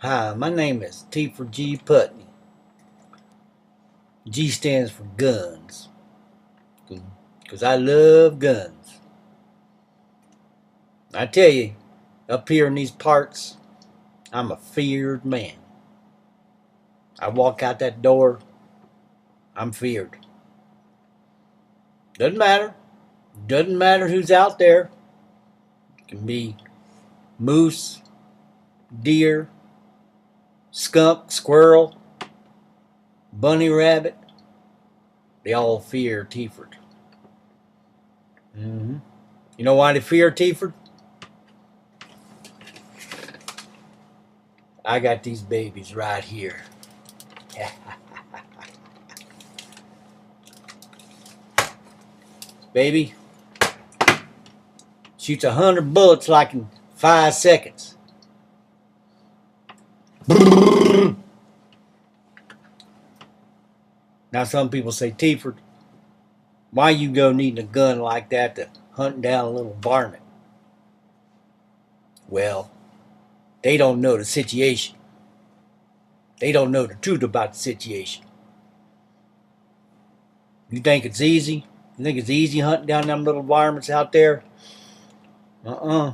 Hi, my name is Teaford G. Putney. G stands for guns, because I love guns. I tell you, up here in these parts, I'm a feared man. I walk out that door, I'm feared. Doesn't matter. Doesn't matter who's out there. It can be moose, deer, skunk, squirrel, bunny rabbit. They all fear Teaford. Mm-hmm. You know why they fear Teaford? I got these babies right here. Baby shoots 100 bullets like in 5 seconds. Now some people say, Teaford, why you go needing a gun like that to hunt down a little varmint? Well, they don't know the situation. They don't know the truth about the situation. You think it's easy? You think it's easy hunting down them little varmints out there? Uh-uh.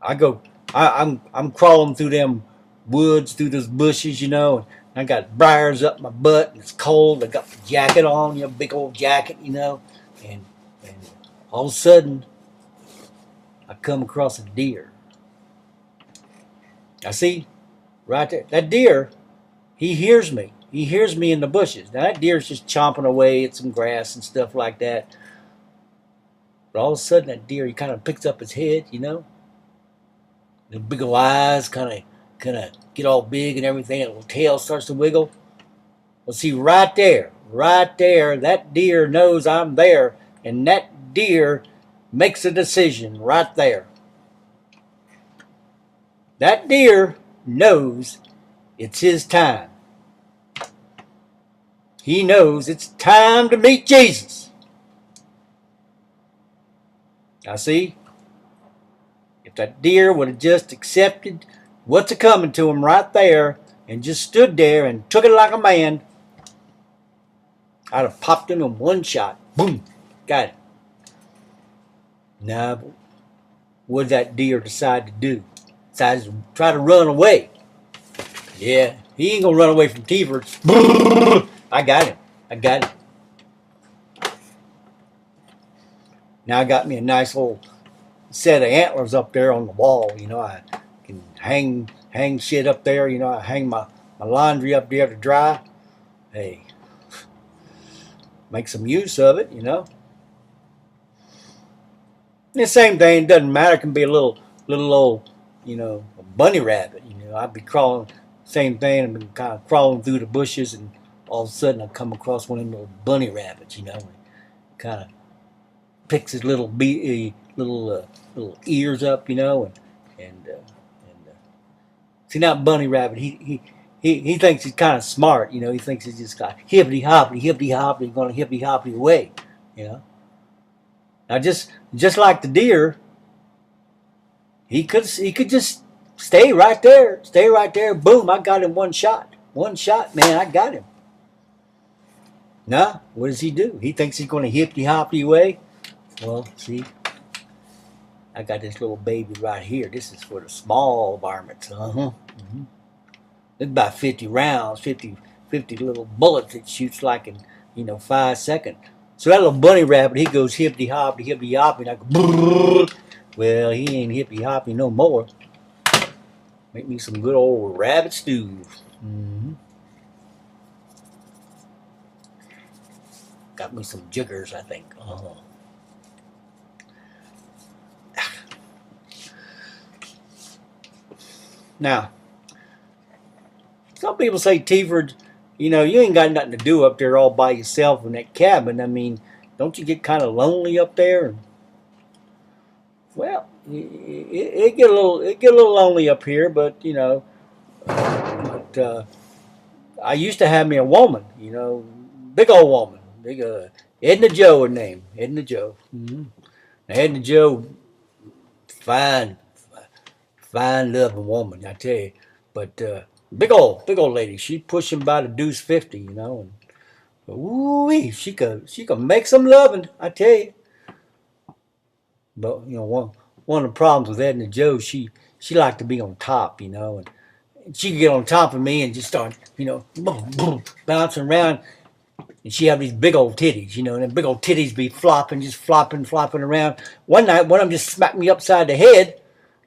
I go, I'm crawling through them woods, through those bushes, you know. And I got briars up my butt, and it's cold. I got the jacket on, you know, big old jacket, you know. And all of a sudden, I come across a deer. I see, right there, that deer, he hears me. He hears me in the bushes. Now that deer's just chomping away at some grass and stuff like that. But all of a sudden, that deer, he kind of picks up his head, you know. The big old eyes kind of get all big and everything. And the little tail starts to wiggle. Well, see, right there, that deer knows I'm there, and that deer makes a decision right there. That deer knows it's his time. He knows it's time to meet Jesus. Now, see, if that deer would have just accepted what's a coming to him right there and just stood there and took it like a man, I'd have popped him in one shot. Boom, got it. Now, what did that deer decide to do? Decided to try to run away. Yeah, he ain't gonna run away from Teaford. I got him. I got him. Now I got me a nice little set of antlers up there on the wall. You know, I can hang shit up there. You know, I hang my laundry up there to dry. Hey, make some use of it. You know. And the same thing, doesn't matter. It can be a little old, you know, a bunny rabbit. You know, I'd be crawling, same thing. I'd be kind of crawling through the bushes, and all of a sudden I'd come across one of them little bunny rabbits. You know, and kind of picks his little ears up. You know, and see, that bunny rabbit, he thinks he's kind of smart. You know, he thinks he's just got hippity hoppity, going to hippity hoppity away. You know. Now, just like the deer, he could just stay right there. Boom! I got him one shot, man. I got him. Nah, what does he do? He thinks he's going to hippity hoppity away. Well, see, I got this little baby right here. This is for the small varmints. Mm-hmm. It's about 50 rounds, 50 little bullets it shoots like in 5 seconds. So that little bunny rabbit, he goes hippity hoppity, and I go, brrr. Well, he ain't hippity hoppity no more. Make me some good old rabbit stew. Mm-hmm. Got me some jiggers, I think. Now, some people say, Teaford, you ain't got nothing to do up there all by yourself in that cabin. I mean, don't you get kind of lonely up there? Well, it get a little lonely up here, but I used to have me a woman, big old woman, big Edna Joe, her name, Edna Joe. Mm-hmm. Edna Joe, fine fine, loving woman, I tell you. But big old lady. She pushing by the deuce 50, you know. And ooh, she could make some loving, I tell you. But you know, one of the problems with Edna Joe, she liked to be on top, you know, and she could get on top of me and just start, you know, boom, boom, bouncing around. And she had these big old titties, you know, and the big old titties be flopping, just flopping around. One night, one of them just smacked me upside the head,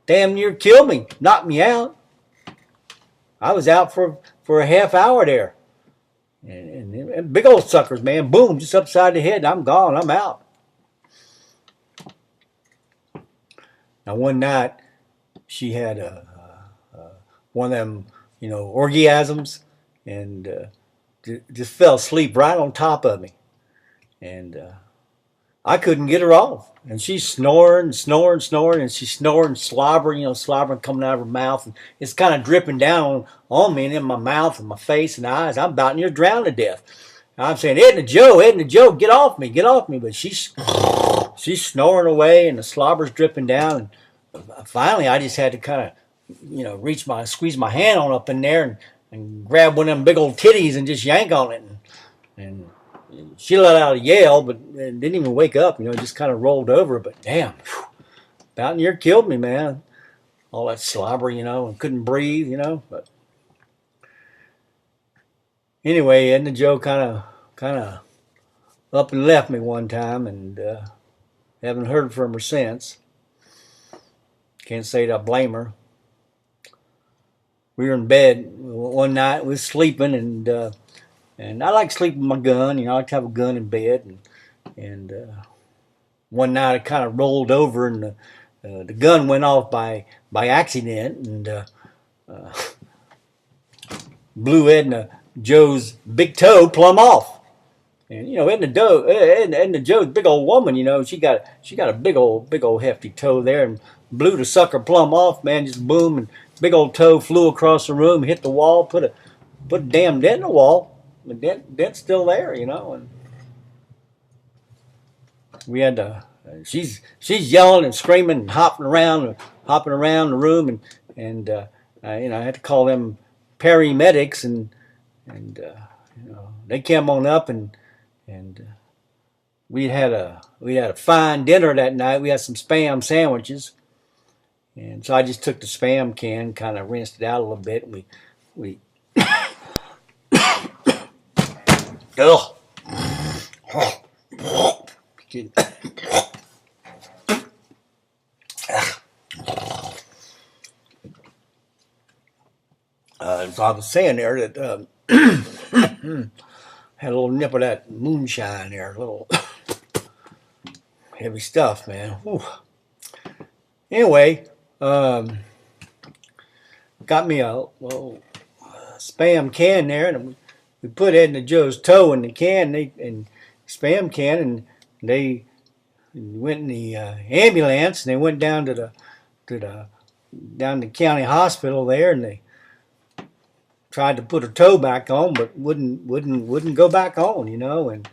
damn near killed me, knocked me out. I was out for a half hour there. And big old suckers, man, boom, just upside the head, and I'm gone, I'm out. Now, one night, she had one of them, you know, orgasms, and just fell asleep right on top of me. And I couldn't get her off. And she's snoring, snoring, snoring, and she's snoring, slobbering, you know, slobbering coming out of her mouth. And it's kind of dripping down on me and in my mouth and my face and eyes. I'm about near drowned to death. And I'm saying, Edna Joe, get off me, get off me. But she's snoring away and the slobber's dripping down. And finally, I just had to kind of, you know, squeeze my hand on up in there and grab one of them big old titties and just yank on it. And she let out a yell, but didn't even wake up. You know, just kind of rolled over. But damn, about near killed me, man. All that slobber, you know, and couldn't breathe, you know. But anyway, Edna Joe kind of up and left me one time, and haven't heard from her since. Can't say that I blame her. We were in bed one night. We were sleeping, and I like sleeping with my gun. You know, I like to have a gun in bed, and one night I kind of rolled over, and the gun went off by accident, and blew Edna Joe's big toe plumb off. And you know, Edna Joe's big old woman. You know, she got a big old hefty toe there, and blew the sucker plumb off. Man, just boom, and big old toe flew across the room, hit the wall, put a damn dent in the wall. The dent's still there, you know. And we had to. She's yelling and screaming and hopping around the room, and you know, I had to call them paramedics, and you know, they came on up, and we had a fine dinner that night. We had some Spam sandwiches, and so I just took the Spam can, kind of rinsed it out a little bit, and we ugh. So I was saying there that had a little nip of that moonshine there, a little heavy stuff, man. Whew. Anyway, got me a little Spam can there, and we put Edna Joe's toe in the can, and Spam can, and they went in the ambulance, and they went down to the county hospital there, and they tried to put her toe back on, but wouldn't go back on, you know, and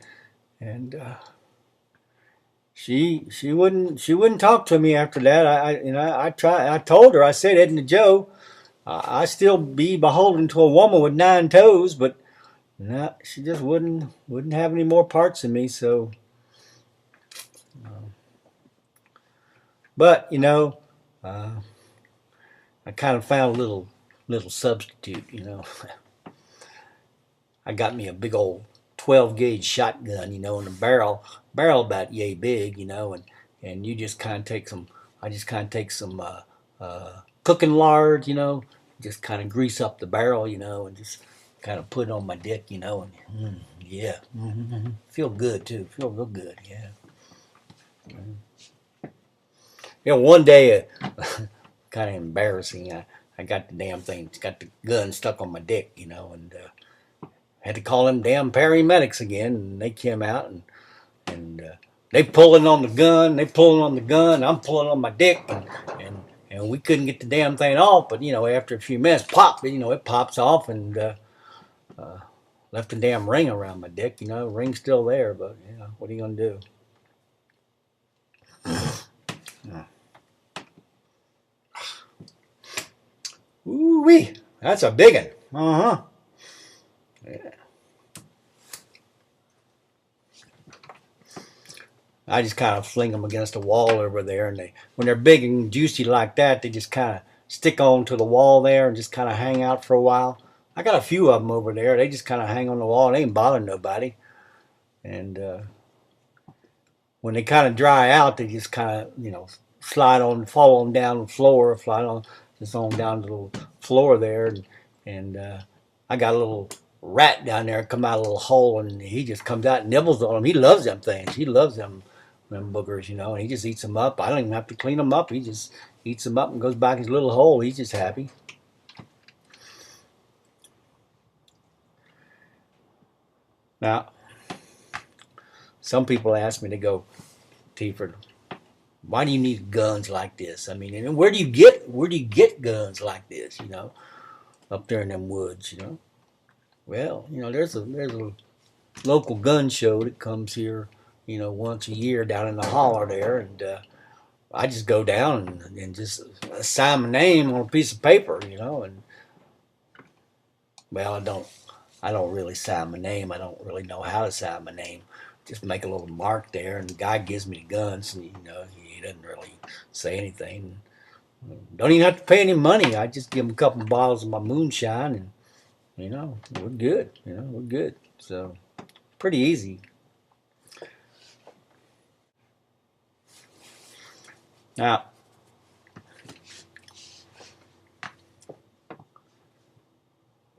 she wouldn't talk to me after that. I told her, I said, Edna Joe, I still be beholden to a woman with 9 toes, but no, she just wouldn't have any more parts of me. So, but you know, I kind of found a little substitute. You know, I got me a big old 12 gauge shotgun. You know, and a barrel about yay big. You know, and you just kind of take some. I just kind of take some cooking lard. You know, just kind of grease up the barrel. You know, and just kind of put it on my dick. You know, and yeah, feel good too. Feel real good. Yeah. You know, one day, kind of embarrassing. I got the damn thing, got the gun stuck on my dick, you know, and had to call them damn paramedics again, and they came out, and they pulling on the gun, I'm pulling on my dick, and we couldn't get the damn thing off. But you know, after a few minutes, pop, you know, it pops off, and left a damn ring around my dick. You know, ring's still there, but you know, what are you gonna do? Ooh wee, that's a big one. Uh-huh. Yeah. I just kind of fling them against the wall over there, and when they're big and juicy like that, they just kind of stick on to the wall there and just kind of hang out for a while. I got a few of them over there. They just kind of hang on the wall. They ain't bothering nobody. And when they kind of dry out, they just kind of, slide on, fall on down the floor, slide on, just on down to the floor there. And I got a little rat down there, come out a little hole, and he just comes out and nibbles on them. He loves them things. He loves them boogers, and he just eats them up. I don't even have to clean them up. He just eats them up and goes back in his little hole. He's just happy. Now, some people ask me, to go, Teaford, why do you need guns like this? I mean, and where do you get guns like this? Up there in them woods. Well, there's a local gun show that comes here, once a year down in the holler there, and I just go down and just sign my name on a piece of paper, and well, I don't really sign my name. I don't really know how to sign my name. Just make a little mark there, and the guy gives me the guns, and he doesn't really say anything. Don't even have to pay any money. I just give him a couple of bottles of my moonshine, and we're good. We're good. So pretty easy. Now,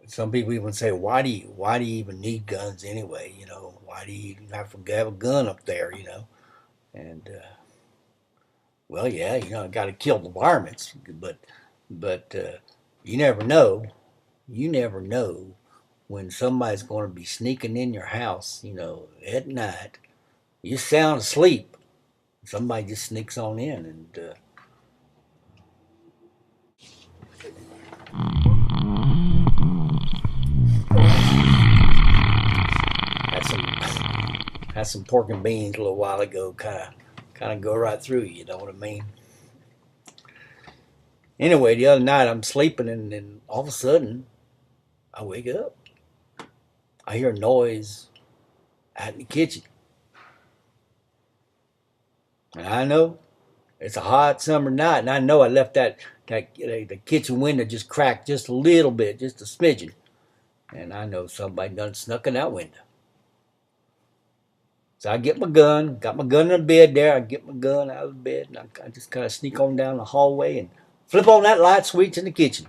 some people even say, why do you even need guns anyway? Why do you have to have a gun up there? And well, yeah, I got to kill the varmints, but you never know. You never know when somebody's going to be sneaking in your house. At night. You're sound asleep. Somebody just sneaks on in, and had some had some pork and beans a little while ago. Kind of go right through you. You know what I mean? Anyway, the other night I'm sleeping, and then all of a sudden I wake up. I hear a noise out in the kitchen, and I know it's a hot summer night, and I know I left that the kitchen window just cracked just a little bit, just a smidgen, and I know somebody done snuck in that window. So I get my gun, got my gun in the bed there. I get my gun out of the bed, and I just kind of sneak on down the hallway and flip on that light switch in the kitchen.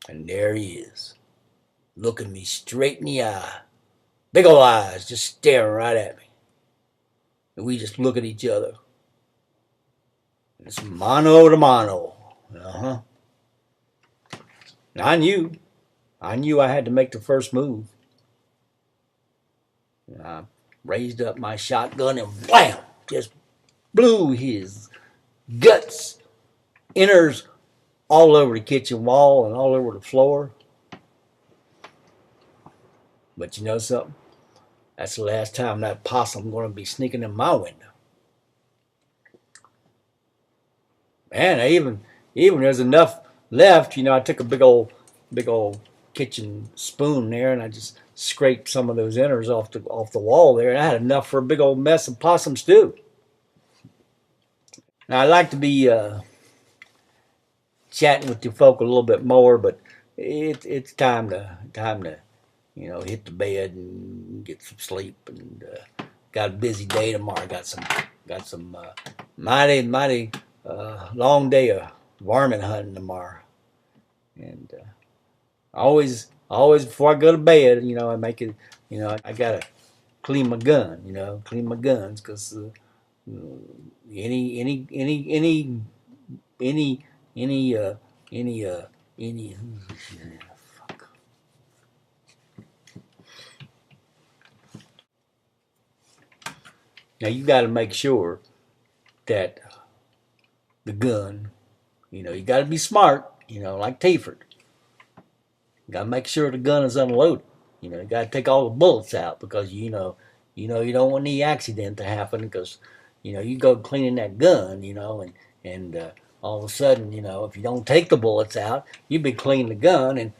And there he is, looking me straight in the eye. Big ol' eyes just staring right at me. And we just look at each other. It's mano to mano. Uh-huh. And I knew I had to make the first move. And I raised up my shotgun and blam! Just blew his guts, innards all over the kitchen wall and all over the floor. But you know something? That's the last time that possum going to be sneaking in my window. Man, even there's enough left. I took a big old kitchen spoon there, and I just scraped some of those innards off the wall there, and I had enough for a big old mess of possum stew. Now I like to be chatting with you folk a little bit more, but it's time to hit the bed and get some sleep. And got a busy day tomorrow. Got some mighty long day of varmint hunting tomorrow. And always before I go to bed, I make it. I gotta clean my gun. Clean my guns, because any any any any now you got to make sure that the gun, you got to be smart, like Teaford. You got to make sure the gun is unloaded. You got to take all the bullets out, because you don't want any accident to happen, because you go cleaning that gun, and all of a sudden, if you don't take the bullets out, you've been cleaning the gun, and